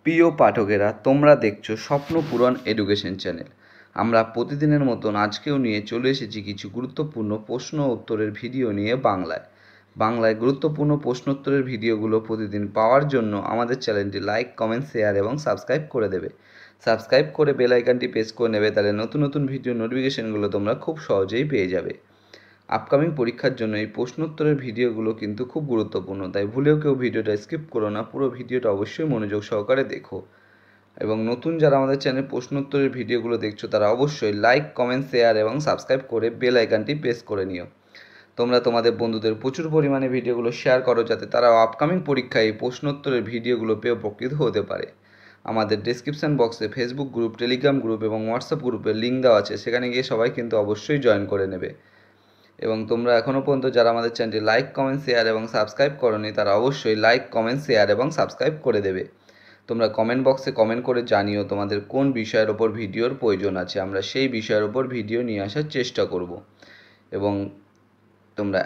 প্রিয় পাঠকেরা, তোমরা দেখছো স্বপ্ন পূরণ এডুকেশন চ্যানেল। আমরা প্রতিদিনের মতন আজকেও নিয়ে চলে এসেছি কিছু গুরুত্বপূর্ণ প্রশ্ন উত্তরের ভিডিও নিয়ে বাংলায় গুরুত্বপূর্ণ প্রশ্নোত্তরের ভিডিওগুলো প্রতিদিন পাওয়ার জন্য আমাদের চ্যানেলটি লাইক, কমেন্ট, শেয়ার এবং সাবস্ক্রাইব করে দেবে। সাবস্ক্রাইব করে বেল আইকনটি প্রেস করে নেবে, তাহলে নতুন নতুন ভিডিও নোটিফিকেশনগুলো তোমরা খুব সহজেই পেয়ে যাবে। আপকামিং পরীক্ষার জন্য এই প্রশ্নোত্তরের ভিডিওগুলো কিন্তু খুব গুরুত্বপূর্ণ, তাই ভুলেও কেউ ভিডিওটা স্কিপ করো না, পুরো ভিডিওটা অবশ্যই মনোযোগ সহকারে দেখো। এবং নতুন যারা আমাদের চ্যানেল প্রশ্নোত্তরের ভিডিওগুলো দেখছো তারা অবশ্যই লাইক, কমেন্ট, শেয়ার এবং সাবস্ক্রাইব করে বেল আইকনটি প্রেস করে নিও। তোমরা তোমাদের বন্ধুদের প্রচুর পরিমাণে ভিডিওগুলো শেয়ার করো, যাতে তারাও আপকামিং পরীক্ষায় এই প্রশ্নোত্তরের ভিডিওগুলো পেয়ে উপকৃত হতে পারে। আমাদের ডেসক্রিপশান বক্সে ফেসবুক গ্রুপ, টেলিগ্রাম গ্রুপ এবং হোয়াটসঅ্যাপ গ্রুপের লিঙ্ক দেওয়া আছে, সেখানে গিয়ে সবাই কিন্তু অবশ্যই জয়েন করে নেবে। এবং তোমরা এখনও পর্যন্ত যারা আমাদের চ্যানেলটি লাইক, কমেন্ট, শেয়ার এবং সাবস্ক্রাইব করোনি তারা অবশ্যই লাইক, কমেন্ট, শেয়ার এবং সাবস্ক্রাইব করে দেবে। তোমরা কমেন্ট বক্সে কমেন্ট করে জানিও তোমাদের কোন বিষয়ের ওপর ভিডিওর প্রয়োজন আছে, আমরা সেই বিষয়ের ওপর ভিডিও নিয়ে আসার চেষ্টা করব। এবং তোমরা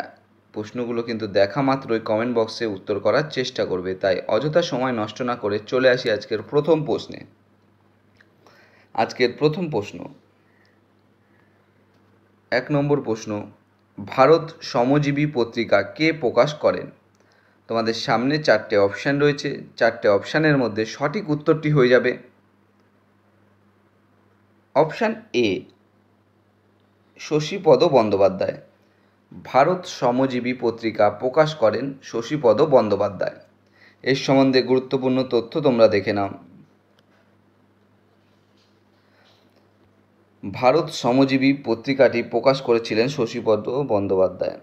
প্রশ্নগুলো কিন্তু দেখা মাত্রই কমেন্ট বক্সে উত্তর করার চেষ্টা করবে, তাই অযথা সময় নষ্ট না করে চলে আসি আজকের প্রথম প্রশ্নে। আজকের প্রথম প্রশ্ন, 1 নম্বর প্রশ্ন, ভারত শ্রমজীবী পত্রিকা কে প্রকাশ করেন? তোমাদের সামনে 4টে অপশান রয়েছে, 4টে অপশানের মধ্যে সঠিক উত্তরটি হয়ে যাবে অপশান এ, শশীপদ বন্দ্যোপাধ্যায়। ভারত শ্রমজীবী পত্রিকা প্রকাশ করেন শশীপদ বন্দ্যোপাধ্যায়। এর সম্বন্ধে গুরুত্বপূর্ণ তথ্য তোমরা দেখে নাও। ভারত শ্রমজীবী পত্রিকাটি প্রকাশ করেছিলেন শশীপদ বন্দ্যোপাধ্যায়।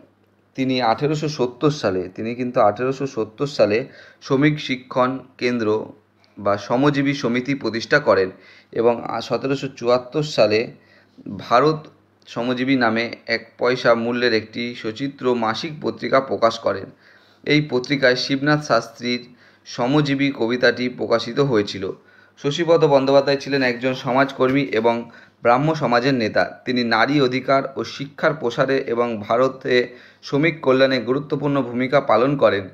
তিনি 1870 সালে শ্রমিক শিক্ষণ কেন্দ্র বা শ্রমজীবী সমিতি প্রতিষ্ঠা করেন এবং 1774 সালে ভারত শ্রমজীবী নামে 1 পয়সা মূল্যের একটি সচিত্র মাসিক পত্রিকা প্রকাশ করেন। এই পত্রিকায় শিবনাথ শাস্ত্রীর শ্রমজীবী কবিতাটি প্রকাশিত হয়েছিল। শশীপদ বন্দ্যোপাধ্যায় ছিলেন একজন সমাজকর্মী এবং ব্রাহ্ম সমাজের নেতা। তিনি নারী অধিকার ও শিক্ষার প্রসারে এবং ভারতে শ্রমিক কল্যাণে গুরুত্বপূর্ণ ভূমিকা পালন করেন।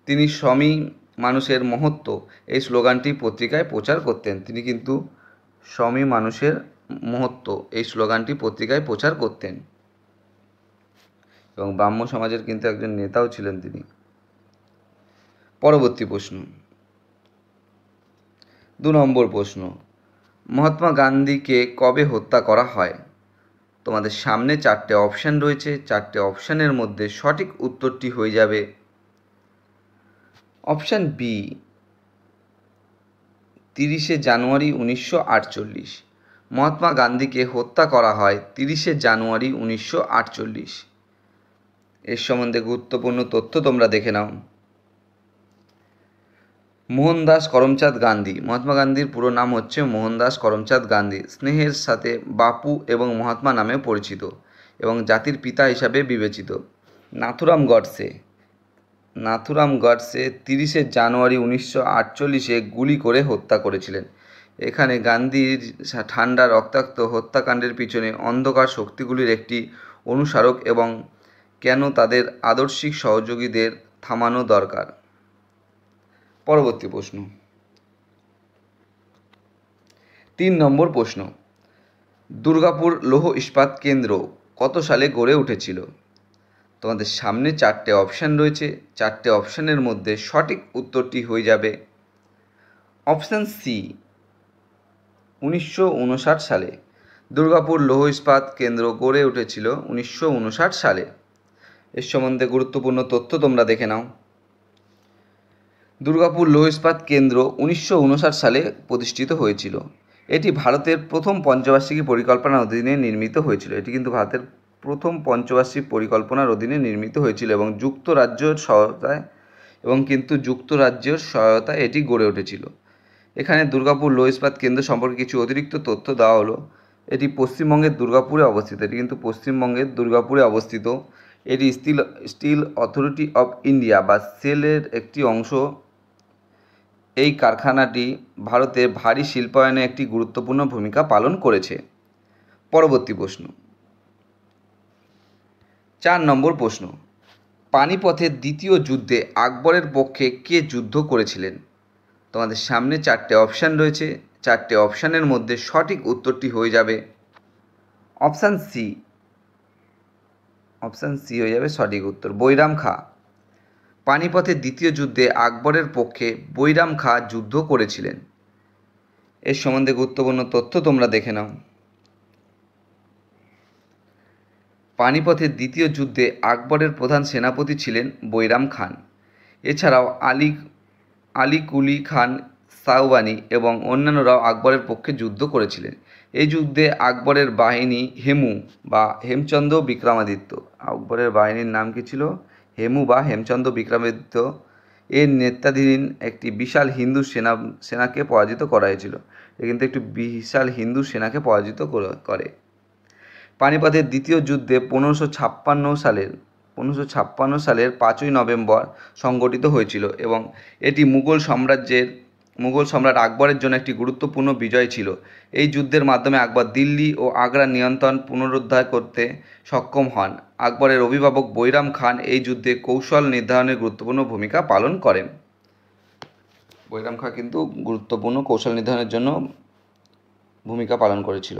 তিনি শ্রমিক মানুষের মহত্ব এই স্লোগানটি পত্রিকায় প্রচার করতেন। তিনি কিন্তু শ্রমিক মানুষের মহত্ব এই স্লোগানটি পত্রিকায় প্রচার করতেন এবং ব্রাহ্ম সমাজের কিন্তু একজন নেতাও ছিলেন তিনি। পরবর্তী প্রশ্ন, 2 নম্বর প্রশ্ন, মহাত্মা গান্ধীকে কবে হত্যা করা হয়? তোমাদের সামনে 4টে অপশান রয়েছে, 4টে অপশানের মধ্যে সঠিক উত্তরটি হয়ে যাবে অপশান বি, 30শে জানুয়ারি 1948। মহাত্মা গান্ধীকে হত্যা করা হয় 30শে জানুয়ারি 1948। এর সম্বন্ধে গুরুত্বপূর্ণ তথ্য তোমরা দেখে নাও। মোহনদাস করমচাঁদ গান্ধী। মহাত্মা গান্ধীর পুরো নাম হচ্ছে মোহনদাস করমচাঁদ গান্ধী। স্নেহের সাথে বাপু এবং মহাত্মা নামে পরিচিত এবং জাতির পিতা হিসাবে বিবেচিত। নাথুরাম গডসে 30শে জানুয়ারি 1948 গুলি করে হত্যা করেছিলেন। এখানে গান্ধীর ঠান্ডা রক্তাক্ত হত্যাকাণ্ডের পিছনে অন্ধকার শক্তিগুলির একটি অনুস্মারক এবং কেন তাদের আদর্শিক সহযোগীদের থামানো দরকার। পরবর্তী প্রশ্ন, 3 নম্বর প্রশ্ন, দুর্গাপুর লৌহ ইস্পাত কেন্দ্র কত সালে গড়ে উঠেছিল? তোমাদের সামনে 4টে অপশান রয়েছে, 4টে অপশানের মধ্যে সঠিক উত্তরটি হয়ে যাবে অপশান সি, 1959 সালে। দুর্গাপুর লৌহ ইস্পাত কেন্দ্র গড়ে উঠেছিল 1959 সালে। এর সম্বন্ধে গুরুত্বপূর্ণ তথ্য তোমরা দেখে নাও। দুর্গাপুর লৌহ ইস্পাত কেন্দ্র 1959 সালে প্রতিষ্ঠিত হয়েছিল। এটি ভারতের প্রথম পঞ্চবার্ষিকী পরিকল্পনার অধীনে নির্মিত হয়েছিল। এটি কিন্তু ভারতের প্রথম পঞ্চবার্ষিক পরিকল্পনার অধীনে নির্মিত হয়েছিল এবং যুক্তরাজ্যের সহায়তায় এটি গড়ে উঠেছিল। এখানে দুর্গাপুর লৌহ ইস্পাত কেন্দ্র সম্পর্কে কিছু অতিরিক্ত তথ্য দেওয়া হলো। এটি পশ্চিমবঙ্গের দুর্গাপুরে অবস্থিত। এটি স্টিল অথরিটি অফ ইন্ডিয়া বা সেলের একটি অংশ। এই কারখানাটি ভারতের ভারী শিল্পায়নে একটি গুরুত্বপূর্ণ ভূমিকা পালন করেছে। পরবর্তী প্রশ্ন, 4 নম্বর প্রশ্ন, পানিপথের দ্বিতীয় যুদ্ধে আকবরের পক্ষে কে যুদ্ধ করেছিলেন? তোমাদের সামনে চারটে অপশান রয়েছে, চারটে অপশানের মধ্যে সঠিক উত্তরটি হয়ে যাবে অপশান সি। অপশান সি হয়ে যাবে সঠিক উত্তর, বৈরাম খাঁ। পানিপথের দ্বিতীয় যুদ্ধে আকবরের পক্ষে বৈরাম খাঁ যুদ্ধ করেছিলেন। এর সম্বন্ধে গুরুত্বপূর্ণ তথ্য তোমরা দেখে নাও। পানিপথের দ্বিতীয় যুদ্ধে আকবরের প্রধান সেনাপতি ছিলেন বৈরাম খান। এছাড়াও আলী কুলি খান সাউবানি এবং অন্যান্যরাও আকবরের পক্ষে যুদ্ধ করেছিলেন। এই যুদ্ধে আকবরের বাহিনী হেমু বা হেমচন্দ্র বিক্রমাদিত্য, আকবরের বাহিনীর নাম কি ছিল? হেমু বা হেমচন্দ্র বিক্রমাদিত্য এর নেতৃত্বাধীন একটি বিশাল হিন্দু সেনাকে পরাজিত করা হয়েছিল। এ কিন্তু একটি বিশাল হিন্দু সেনাকে পরাজিত করে। পানিপথের দ্বিতীয় যুদ্ধে 1556 সালের 5ই নভেম্বর সংগঠিত হয়েছিল এবং এটি মুঘল সম্রাট আকবরের জন্য একটি গুরুত্বপূর্ণ বিজয় ছিল। এই যুদ্ধের মাধ্যমে আকবর দিল্লি ও আগ্রার নিয়ন্ত্রণ পুনরুদ্ধার করতে সক্ষম হন। আকবরের অভিভাবক বৈরাম খান এই যুদ্ধে কৌশল নির্ধারণের গুরুত্বপূর্ণ ভূমিকা পালন করেন। বৈরাম খাঁ কিন্তু গুরুত্বপূর্ণ কৌশল নির্ধারণের জন্য ভূমিকা পালন করেছিল।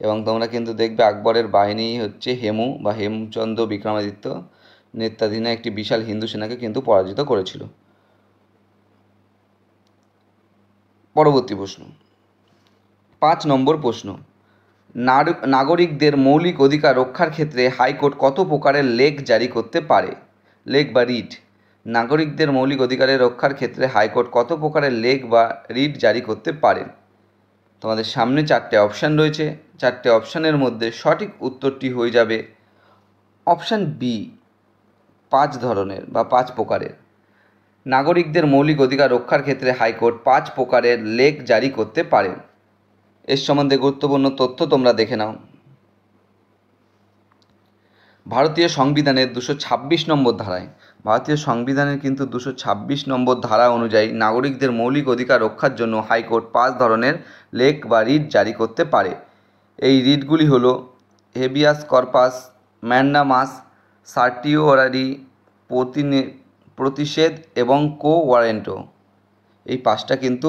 এবং তোমরা কিন্তু দেখবে আকবরের বাহিনী হচ্ছে হেমু বা হেমচন্দ্র বিক্রমাদিত্য নেতৃত্বাধীনে একটি বিশাল হিন্দু সেনাকে কিন্তু পরাজিত করেছিল। পরবর্তী প্রশ্ন, 5 নম্বর প্রশ্ন, নাগরিকদের মৌলিক অধিকার রক্ষার ক্ষেত্রে হাইকোর্ট কত প্রকারের লেখ জারি করতে পারে? লেখ বা রিট। নাগরিকদের মৌলিক অধিকারের রক্ষার ক্ষেত্রে হাইকোর্ট কত প্রকারের লেখ বা রিট জারি করতে পারে? তোমাদের সামনে চারটে অপশান রয়েছে, চারটে অপশানের মধ্যে সঠিক উত্তরটি হয়ে যাবে অপশান বি, 5 ধরনের বা 5 প্রকারের। নাগরিকদের মৌলিক অধিকার রক্ষার ক্ষেত্রে হাইকোর্ট 5 প্রকারের লেখ জারি করতে পারেন। এর সম্বন্ধে গুরুত্বপূর্ণ তথ্য তোমরা দেখে নাও। ভারতীয় সংবিধানের 226 নম্বর ধারায়, ভারতীয় সংবিধানের কিন্তু 226 নম্বর ধারা অনুযায়ী নাগরিকদের মৌলিক অধিকার রক্ষার জন্য হাইকোর্ট 5 ধরনের লেখ বা রিট জারি করতে পারে। এই রিটগুলি হলো হেবিয়াস কর্পাস, ম্যান্ডামাস, সার্টিওরারি প্রতিষেধ এবং কো ওয়ারেন্টো। এই 5টা কিন্তু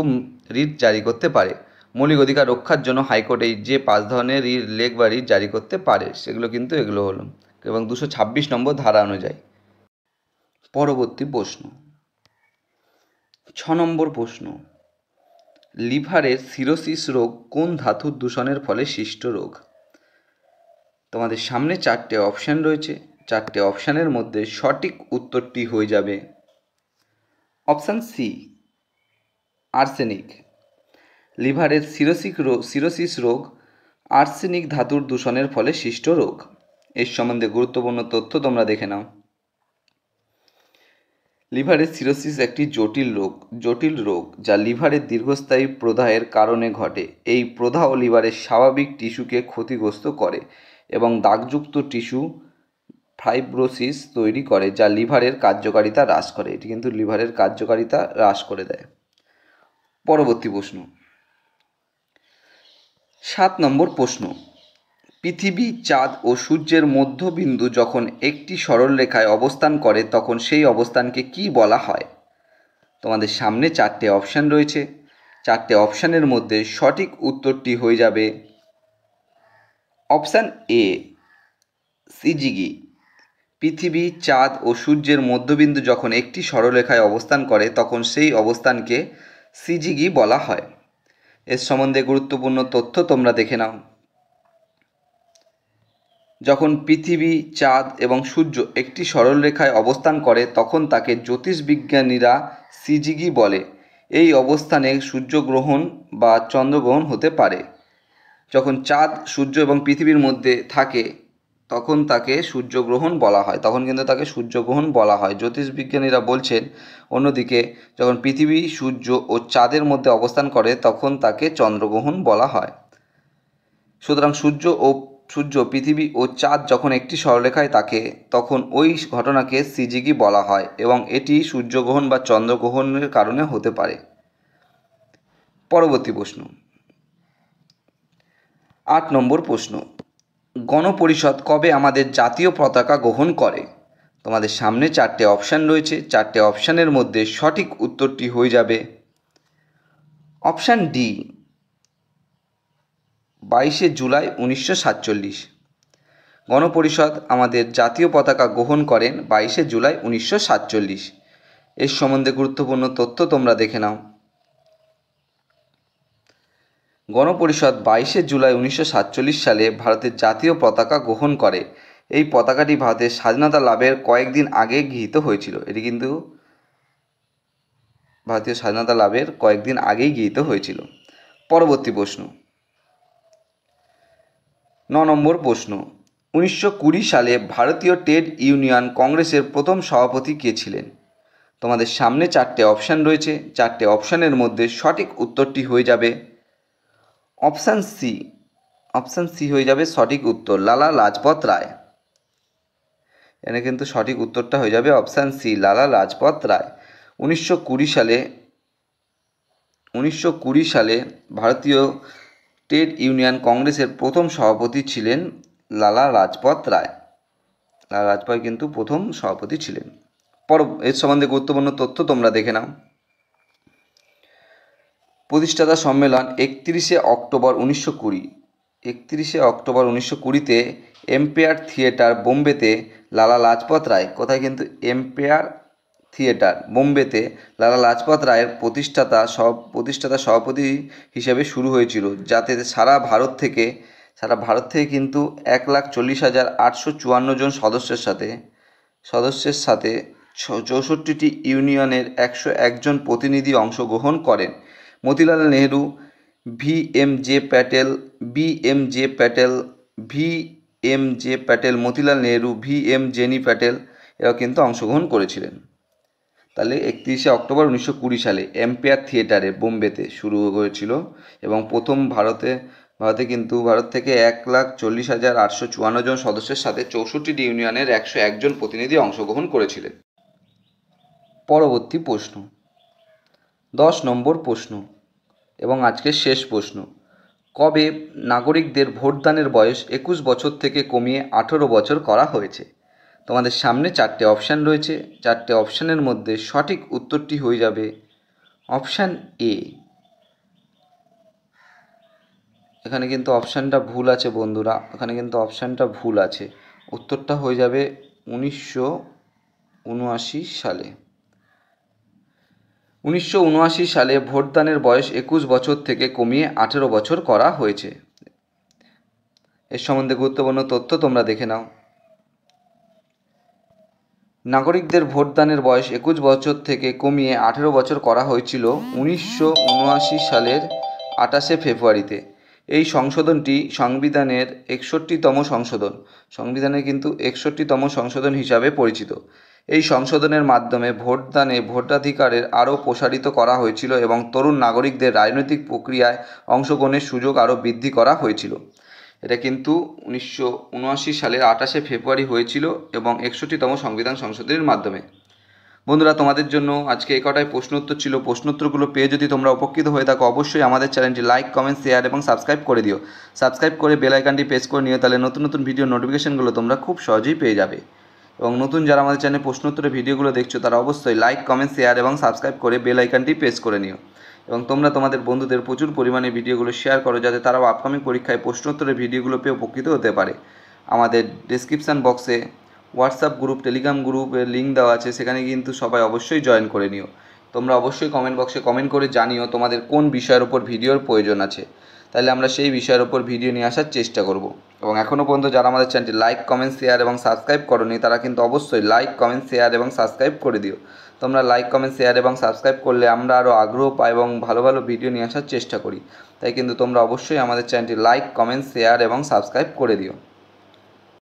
রিট জারি করতে পারে। মৌলিক অধিকার রক্ষার জন্য হাইকোর্ট এই যে 5 ধরনের লেখ বা রিট জারি করতে পারে সেগুলো কিন্তু এগুলো হলো এবং 226 নম্বর ধারা অনুযায়ী। পরবর্তী প্রশ্ন, 6 নম্বর প্রশ্ন, লিভারের সিরোসিস রোগ কোন ধাতুর দূষণের ফলে সৃষ্ট রোগ? তোমাদের সামনে 4টে অপশান রয়েছে, 4টে অপশানের মধ্যে সঠিক উত্তরটি হয়ে যাবে অপশান সি, আর্সেনিক। লিভারের সিরোসিস রোগ আর্সেনিক ধাতুর দূষণের ফলে সৃষ্ট রোগ। এর সম্বন্ধে গুরুত্বপূর্ণ তথ্য তোমরা দেখে নাও। লিভারের সিরোসিস একটি জটিল রোগ যা লিভারের দীর্ঘস্থায়ী প্রদাহের কারণে ঘটে। এই প্রদাহ লিভারের স্বাভাবিক টিস্যুকে ক্ষতিগ্রস্ত করে এবং দাগযুক্ত টিস্যু ফাইব্রোসিস তৈরি করে যা লিভারের কার্যকারিতা হ্রাস করে। এটি কিন্তু লিভারের কার্যকারিতা হ্রাস করে দেয়। পরবর্তী প্রশ্ন, 7 নম্বর প্রশ্ন, পৃথিবী, চাঁদ ও সূর্যের মধ্যবিন্দু যখন একটি সরলরেখায় অবস্থান করে তখন সেই অবস্থানকে কি বলা হয়? তোমাদের সামনে 4টে অপশান রয়েছে, 4টে অপশানের মধ্যে সঠিক উত্তরটি হয়ে যাবে অপশান এ, সিজিগি। পৃথিবী, চাঁদ ও সূর্যের মধ্যবিন্দু যখন একটি সরলরেখায় অবস্থান করে তখন সেই অবস্থানকে সিজিগি বলা হয়। এর সম্বন্ধে গুরুত্বপূর্ণ তথ্য তোমরা দেখে নাও। যখন পৃথিবী, চাঁদ এবং সূর্য একটি সরলরেখায় অবস্থান করে তখন তাকে জ্যোতিষবিজ্ঞানীরা সিজিগি বলে। এই অবস্থানে সূর্যগ্রহণ বা চন্দ্রগ্রহণ হতে পারে। যখন চাঁদ, সূর্য এবং পৃথিবীর মধ্যে থাকে তখন তাকে সূর্যগ্রহণ বলা হয়, তখন কিন্তু তাকে সূর্যগ্রহণ বলা হয়। জ্যোতিষবিজ্ঞানীরা বলছেন অন্যদিকে যখন পৃথিবী, সূর্য ও চাঁদের মধ্যে অবস্থান করে তখন তাকে চন্দ্রগ্রহণ বলা হয়। সুতরাং সূর্য, পৃথিবী ও চাঁদ যখন একটি সরলরেখায় থাকে তখন ওই ঘটনাকে সিজিগি বলা হয় এবং এটি সূর্যগ্রহণ বা চন্দ্রগ্রহণের কারণে হতে পারে। পরবর্তী প্রশ্ন, 8 নম্বর প্রশ্ন, গণপরিষদ কবে আমাদের জাতীয় পতাকা গ্রহণ করে? তোমাদের সামনে 4টে অপশান রয়েছে, 4টে অপশানের মধ্যে সঠিক উত্তরটি হয়ে যাবে অপশান ডি 22শে জুলাই 1947। গণপরিষদ আমাদের জাতীয় পতাকা গ্রহণ করেন 22শে জুলাই 1947। এর সম্বন্ধে গুরুত্বপূর্ণ তথ্য তোমরা দেখে নাও। গণপরিষদ 22শে জুলাই 1947 সালে ভারতের জাতীয় পতাকা গ্রহণ করে। এই পতাকাটি ভারতের স্বাধীনতা লাভের কয়েকদিন আগে গৃহীত হয়েছিল। এটি কিন্তু ভারতীয় স্বাধীনতা লাভের কয়েকদিন আগেই গৃহীত হয়েছিল। পরবর্তী প্রশ্ন, 9 নম্বর প্রশ্ন, 1920 সালে ভারতীয় ট্রেড ইউনিয়ন কংগ্রেসের প্রথম সভাপতি কে ছিলেন? তোমাদের সামনে 4টে অপশান রয়েছে। 4টে অপশানের মধ্যে সঠিক উত্তরটি হয়ে যাবে অপশান সি। অপশান সি হয়ে যাবে সঠিক উত্তর, লালা লাজপত রায়। এখানে কিন্তু সঠিক উত্তরটা হয়ে যাবে অপশান সি, লালা লাজপত রায়। 1920 সালে ভারতীয় ট্রেড ইউনিয়ন কংগ্রেসের প্রথম সভাপতি ছিলেন লালা লাজপত রায়। লালা লাজপত কিন্তু প্রথম সভাপতি ছিলেন। এর সম্বন্ধে গুরুত্বপূর্ণ তথ্য তোমরা দেখে নাও। প্রতিষ্ঠাতা সম্মেলন 31শে October 1920। 31শে October 1920-তে empire theatre বোম্বেতে Lala Lajpat Rai, কোথায় কিন্তু এম্পায়ার থিয়েটার বোম্বেতে লালা লাজপত রায়ের প্রতিষ্ঠাতা সভাপতি হিসেবে শুরু হয়েছিল, যাতে সারা ভারত থেকে কিন্তু 1,40,854 জন সদস্যের সাথে 64টি ইউনিয়নের 101 জন প্রতিনিধি অংশগ্রহণ করেন। মতিলাল নেহেরু, ভিএমজে প্যাটেল, মতিলাল নেহেরু, জেনি প্যাটেল এরাও কিন্তু অংশগ্রহণ করেছিলেন। তাহলে 31শে অক্টোবর 1920 সালে এম্পায়ার থিয়েটারে বোম্বেতে শুরু হয়েছিল এবং প্রথম ভারত থেকে 1,40,854 জন সদস্যের সাথে 64টি ইউনিয়নের 101 জন প্রতিনিধি অংশগ্রহণ করেছিলেন। পরবর্তী প্রশ্ন, 10 নম্বর প্রশ্ন এবং আজকের শেষ প্রশ্ন, কবে নাগরিকদের ভোটদানের বয়স 21 বছর থেকে কমিয়ে 18 বছর করা হয়েছে? তোমাদের সামনে 4টে অপশান রয়েছে। 4টে অপশানের মধ্যে সঠিক উত্তরটি হয়ে যাবে অপশান এ। এখানে কিন্তু অপশানটা ভুল আছে বন্ধুরা, উত্তরটা হয়ে যাবে 1979 সালে। 1979 সালে ভোটদানের বয়স 21 বছর থেকে কমিয়ে 18 বছর করা হয়েছে। এর সম্বন্ধে গুরুত্বপূর্ণ তথ্য তোমরা দেখে নাও। নাগরিকদের ভোটদানের বয়স 21 বছর থেকে কমিয়ে 18 বছর করা হয়েছিল 1979 সালের 28শে ফেব্রুয়ারিতে। এই সংশোধনটি সংবিধানের 61তম সংশোধন হিসাবে পরিচিত। এই সংশোধনের মাধ্যমে ভোটাধিকারের আরও প্রসারিত করা হয়েছিল এবং তরুণ নাগরিকদের রাজনৈতিক প্রক্রিয়ায় অংশগ্রহণের সুযোগ আরও বৃদ্ধি করা হয়েছিল। এটা কিন্তু 1979 সালের 28শে ফেব্রুয়ারি হয়েছিল এবং 61তম সংবিধান সংশোধনের মাধ্যমে। বন্ধুরা, তোমাদের জন্য আজকে এই কটাই প্রশ্নোত্তর ছিল। প্রশ্নোত্তরগুলো পেয়ে যদি তোমরা উপকৃত হয়ে থাকো, অবশ্যই আমাদের চ্যানেলটি লাইক, কমেন্ট, শেয়ার এবং সাবস্ক্রাইব করে দিও। সাবস্ক্রাইব করে বেল আইকনটি প্রেস করে নিও, তাহলে নতুন নতুন ভিডিও নোটিফিকেশনগুলো তোমরা খুব সহজেই পেয়ে যাবে। এবং নতুন যারা আমাদের চ্যানেলে প্রশ্নোত্তরের ভিডিওগুলো দেখছো, তারা অবশ্যই লাইক, কমেন্ট, শেয়ার এবং সাবস্ক্রাইব করে বেল আইকনটি প্রেস করে নিও। এবং তোমরা তোমাদের বন্ধুদের প্রচুর পরিমাণে ভিডিওগুলো শেয়ার করো, যাতে তারাও আপকামিং পরীক্ষায় প্রশ্নোত্তরের ভিডিওগুলো পেয়ে উপকৃত হতে পারে। আমাদের ডেসক্রিপশান বক্সে হোয়াটসঅ্যাপ গ্রুপ, টেলিগ্রাম গ্রুপের লিঙ্ক দেওয়া আছে, সেখানে কিন্তু সবাই অবশ্যই জয়েন করে নিও। তোমরা অবশ্যই কমেন্ট বক্সে কমেন্ট করে জানিও তোমাদের কোন বিষয়ের ওপর ভিডিওর প্রয়োজন আছে, তাহলে আমরা সেই বিষয়ের ওপর ভিডিও নিয়ে আসার চেষ্টা করব। এবং এখনও পর্যন্ত যারা আমাদের চ্যানেলটি লাইক, কমেন্ট, শেয়ার এবং সাবস্ক্রাইব করোনি, তারা কিন্তু অবশ্যই লাইক, কমেন্ট, শেয়ার এবং সাবস্ক্রাইব করে দিও। তোমরা লাইক, কমেন্ট, শেয়ার এবং সাবস্ক্রাইব করলে আমরা আরও আগ্রহ পাই এবং ভালো ভালো ভিডিও নিয়ে আসার চেষ্টা করি। তাই কিন্তু তোমরা অবশ্যই আমাদের চ্যানেলটি লাইক, কমেন্ট, শেয়ার এবং সাবস্ক্রাইব করে দিও।